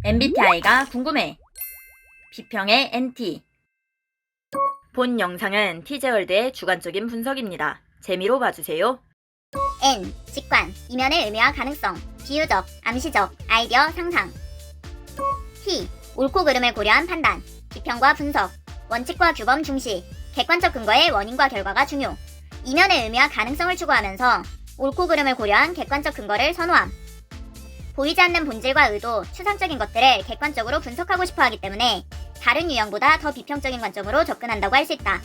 MBTI가 궁금해. B평의 NT. 본 영상은 티제월드의 주관적인 분석입니다. 재미로 봐주세요. N. 직관, 이면의 의미와 가능성, 비유적, 암시적, 아이디어, 상상. T. 옳고 그름을 고려한 판단, 비평과 분석, 원칙과 규범 중시, 객관적 근거의 원인과 결과가 중요. 이면의 의미와 가능성을 추구하면서 옳고 그름을 고려한 객관적 근거를 선호함. 보이지 않는 본질과 의도, 추상적인 것들을 객관적으로 분석하고 싶어 하기 때문에 다른 유형보다 더 비평적인 관점으로 접근한다고 할 수 있다.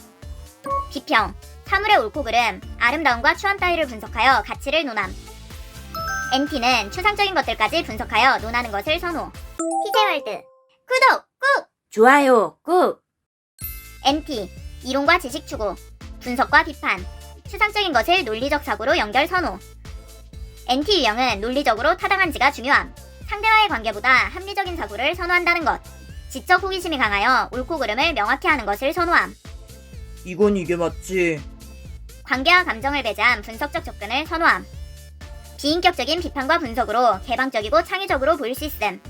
비평, 사물의 옳고 그름, 아름다움과 추함 따위를 분석하여 가치를 논함. NT는 추상적인 것들까지 분석하여 논하는 것을 선호. TJ월드 구독 꾹! 좋아요 꾹! NT, 이론과 지식 추구, 분석과 비판, 추상적인 것을 논리적 사고로 연결 선호. NT 유형은 논리적으로 타당한지가 중요함. 상대와의 관계보다 합리적인 사고를 선호한다는 것. 지적 호기심이 강하여 옳고 그름을 명확히 하는 것을 선호함. 이건 이게 맞지. 관계와 감정을 배제한 분석적 접근을 선호함. 비인격적인 비판과 분석으로 개방적이고 창의적으로 보일 수 있음.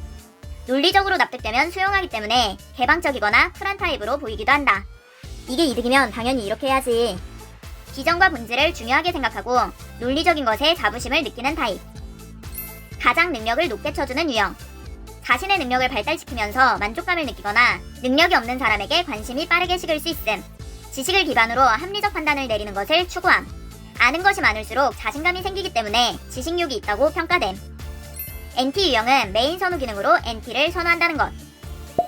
논리적으로 납득되면 수용하기 때문에 개방적이거나 쿨한 타입으로 보이기도 한다. 이게 이득이면 당연히 이렇게 해야지. 기전과 본질을 중요하게 생각하고 논리적인 것에 자부심을 느끼는 타입. 가장 능력을 높게 쳐주는 유형. 자신의 능력을 발달시키면서 만족감을 느끼거나 능력이 없는 사람에게 관심이 빠르게 식을 수 있음. 지식을 기반으로 합리적 판단을 내리는 것을 추구함. 아는 것이 많을수록 자신감이 생기기 때문에 지식욕이 있다고 평가됨. NT 유형은 메인 선호 기능으로 NT를 선호한다는 것.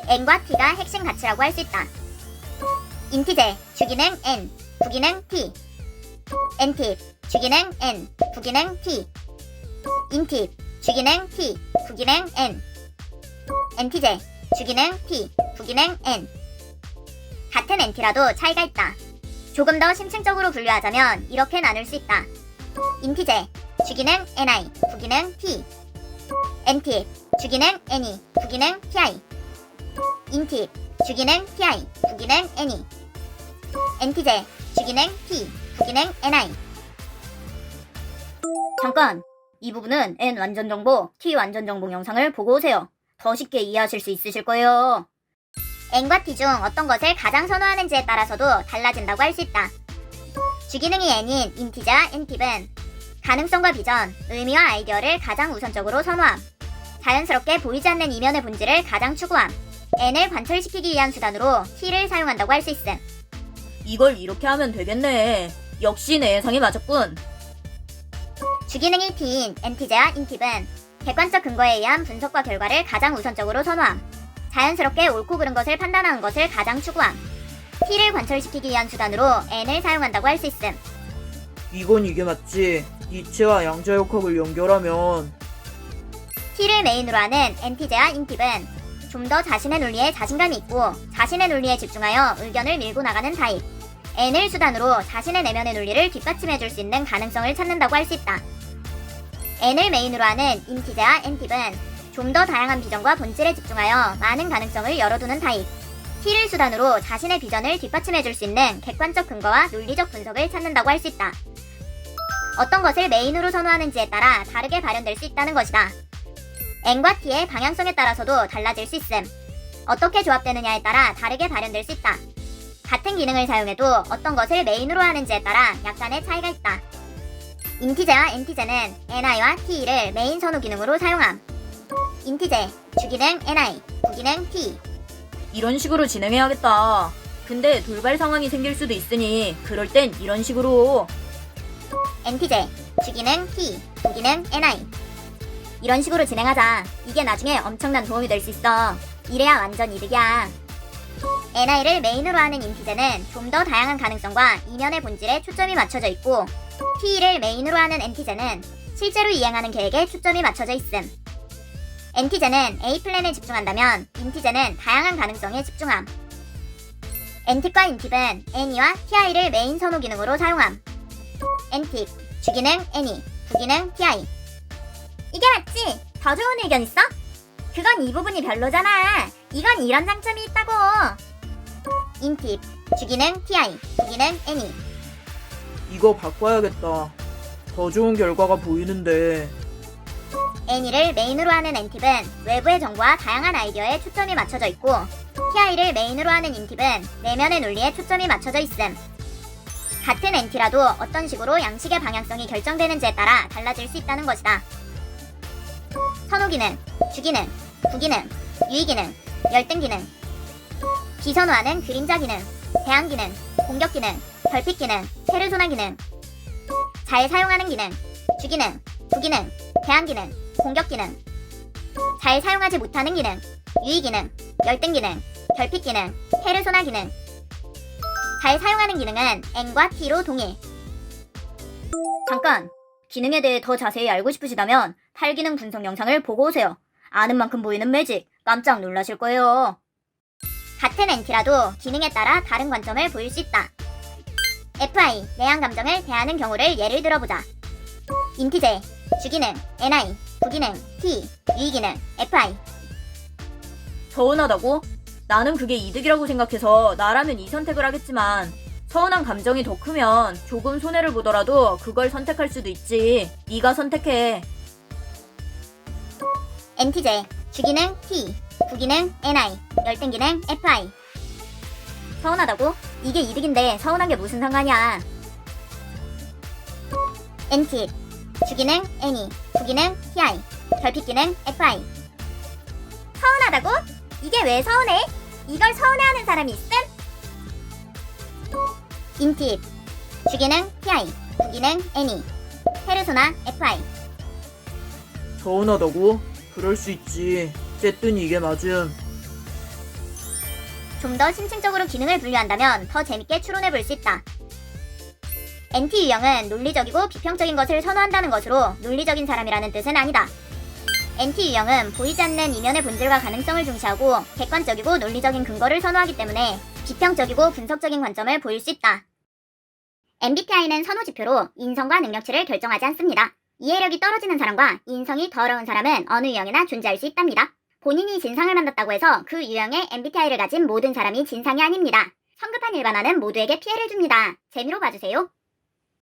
N과 T가 핵심 가치라고 할 수 있다. 인티제, 주기능 N, 부기능 T. N팁, 주기능 N, 부기능 T. 인팁, 주기능 T, 부기능 N. NT제, 주기능 T, 부기능 N. 같은 NT라도 차이가 있다. 조금 더 심층적으로 분류하자면 이렇게 나눌 수 있다. 인티제, 주기능 NI, 부기능 T. N팁, 주기능 NE, 부기능 TI. 인팁, 주기능 TI, 부기능 NE. NT제, 주기능 T, 부기능 NI. 잠깐! 이 부분은 N 완전정보, T 완전정보 영상을 보고 오세요. 더 쉽게 이해하실 수 있으실 거예요. N과 T 중 어떤 것을 가장 선호하는지에 따라서도 달라진다고 할 수 있다. 주기능이 N인 인티제와 N팁은 가능성과 비전, 의미와 아이디어를 가장 우선적으로 선호함. 자연스럽게 보이지 않는 이면의 본질을 가장 추구함. N을 관철시키기 위한 수단으로 T를 사용한다고 할 수 있음. 이걸 이렇게 하면 되겠네. 역시 내 예상이 맞았군. 주기능이 T인 NT제와 인팁은 객관적 근거에 의한 분석과 결과를 가장 우선적으로 선호함. 자연스럽게 옳고 그른 것을 판단하는 것을 가장 추구함. T를 관철시키기 위한 수단으로 N을 사용한다고 할 수 있음. 이건 이게 맞지. 이체와 양자역학을 연결하면 T를 메인으로 하는 NT제와 인팁은 좀 더 자신의 논리에 자신감이 있고 자신의 논리에 집중하여 의견을 밀고 나가는 타입. N을 수단으로 자신의 내면의 논리를 뒷받침해줄 수 있는 가능성을 찾는다고 할 수 있다. N을 메인으로 하는 인티제와 N팁은 좀 더 다양한 비전과 본질에 집중하여 많은 가능성을 열어두는 타입. T를 수단으로 자신의 비전을 뒷받침해줄 수 있는 객관적 근거와 논리적 분석을 찾는다고 할 수 있다. 어떤 것을 메인으로 선호하는지에 따라 다르게 발현될 수 있다는 것이다. N과 T의 방향성에 따라서도 달라질 수 있음. 어떻게 조합되느냐에 따라 다르게 발현될 수 있다. 같은 기능을 사용해도 어떤 것을 메인으로 하는지에 따라 약간의 차이가 있다. 인티제와 NT제는 NI와 TE를 메인 선호 기능으로 사용함. 인티제, 주기능 NI, 부기능 T. 이런 식으로 진행해야겠다. 근데 돌발 상황이 생길 수도 있으니 그럴 땐 이런 식으로. NT제, 주기능 T, 부기능 NI. 이런 식으로 진행하자. 이게 나중에 엄청난 도움이 될 수 있어. 이래야 완전 이득이야. NI를 메인으로 하는 인티제는 좀 더 다양한 가능성과 이면의 본질에 초점이 맞춰져 있고 TE를 메인으로 하는 NT제는 실제로 이행하는 계획에 초점이 맞춰져 있음. NT제는 A 플랜에 집중한다면 인티제는 다양한 가능성에 집중함. N팁과 인팁은 NE와 TI를 메인 선호 기능으로 사용함. N팁, 주기능 NE, 부기능 TI. 이게 맞지? 더 좋은 의견 있어? 그건 이 부분이 별로잖아. 이건 이런 장점이 있다고. 인팁, 주기능 TI, 부기능 NE. 이거 바꿔야겠다. 더 좋은 결과가 보이는데. N이를 메인으로 하는 N팁은 외부의 정보와 다양한 아이디어에 초점이 맞춰져 있고 TI를 메인으로 하는 인팁은 내면의 논리에 초점이 맞춰져 있음. 같은 NT라도 어떤 식으로 양식의 방향성이 결정되는지에 따라 달라질 수 있다는 것이다. 선호기능, 주기능, 부기능, 유의기능, 열등기능. 비선호하는 그림자기능, 대항기능, 공격기능, 결핍기능, 페르소나기능. 잘 사용하는 기능, 주기능, 부기능, 대항기능, 공격기능. 잘 사용하지 못하는 기능, 유의기능, 열등기능, 결핍기능, 페르소나기능. 잘 사용하는 기능은 N과 T로 동일. 잠깐! 기능에 대해 더 자세히 알고 싶으시다면 8기능 분석 영상을 보고 오세요. 아는 만큼 보이는 매직 깜짝 놀라실 거예요. 같은 NT라도 기능에 따라 다른 관점을 보일 수 있다. FI, 내향 감정을 대하는 경우를 예를 들어보자. 인티제, 주기능, NI, 부기능, T, 유의기능, FI. 서운하다고? 나는 그게 이득이라고 생각해서 나라면 이 선택을 하겠지만 서운한 감정이 더 크면 조금 손해를 보더라도 그걸 선택할 수도 있지. 네가 선택해. NT제, 주기능 T, 부기능 NI, 열등기능 FI. 서운하다고? 이게 이득인데 서운한 게 무슨 상관이야. NT, 주기능 NE, 부기능 TI, 결핍기능 FI. 서운하다고? 이게 왜 서운해? 이걸 서운해하는 사람이 있음? 인팁, 주기능 TI, 부기능 NE, 페르소나 FI. 서운하다고? 그럴 수 있지. 어쨌든 이게 맞음. 좀 더 심층적으로 기능을 분류한다면 더 재밌게 추론해 볼 수 있다. NT 유형은 논리적이고 비평적인 것을 선호한다는 것으로 논리적인 사람이라는 뜻은 아니다. NT 유형은 보이지 않는 이면의 본질과 가능성을 중시하고 객관적이고 논리적인 근거를 선호하기 때문에 비평적이고 분석적인 관점을 보일 수 있다. MBTI는 선호지표로 인성과 능력치를 결정하지 않습니다. 이해력이 떨어지는 사람과 인성이 더러운 사람은 어느 유형이나 존재할 수 있답니다. 본인이 진상을 만났다고 해서 그 유형의 MBTI를 가진 모든 사람이 진상이 아닙니다. 성급한 일반화는 모두에게 피해를 줍니다. 재미로 봐주세요.